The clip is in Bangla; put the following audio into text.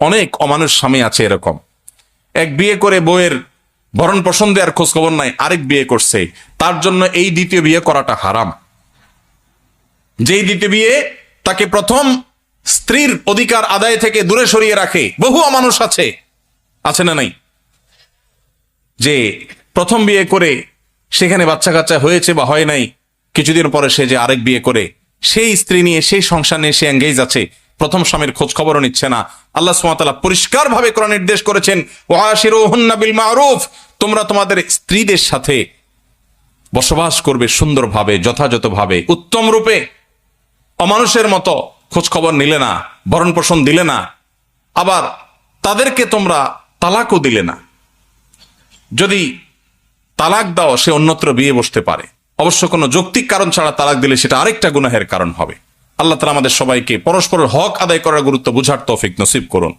অনেক অমানুষ স্বামী আছে এরকম, এক বিয়ে করে বউয়ের ভরণ পোষণ দেওয়ার খোঁজ খবর নাই, আরেক বিয়ে করছে, তার জন্য এই দ্বিতীয় বিয়ে করাটা হারাম। যেই দ্বিতীয় বিয়ে তাকে প্রথম স্ত্রীর অধিকার আদায় থেকে দূরে সরিয়ে রাখে, বহু অমানুষ আছে, আছে না নাই? যে প্রথম বিয়ে করে সেখানে বাচ্চা কাচ্চা হয়েছে বা হয় নাই, কিছুদিন পরে সে যে আরেক বিয়ে করে সেই স্ত্রী নিয়ে সেই সংসার নিয়ে সে এঙ্গেজ আছে, প্রথম স্বামীর খোঁজ খবরও নিচ্ছে না। আল্লাহ সুবহানাহু ওয়া তাআলা পরিষ্কার ভাবে কোরআন নির্দেশ করেছেন, ওয়াশিরুহুন্না বিল মারুফ, তোমরা তোমাদের স্ত্রীদের সাথে বসবাস করবে সুন্দরভাবে, যথাযথভাবে, উত্তম রূপে। অমানুষের মতো খোঁজ খবর নিলে না, ভরণ পোষণ দিলে না, আবার তাদেরকে তোমরা তালাকও দিলে না। যদি তালাক দাও, সে অন্যত্র বিয়ে বসতে পারে, অবশ্য কোনো যৌক্তিক কারণ ছাড়া তালাক দিলে সেটা আরেকটা গুনাহের কারণ হবে। আল্লাহ তাআলা আমাদের সবাইকে পরস্পরের হক আদায় করার গুরুত্ব বুঝার তৌফিক নসিব করুন।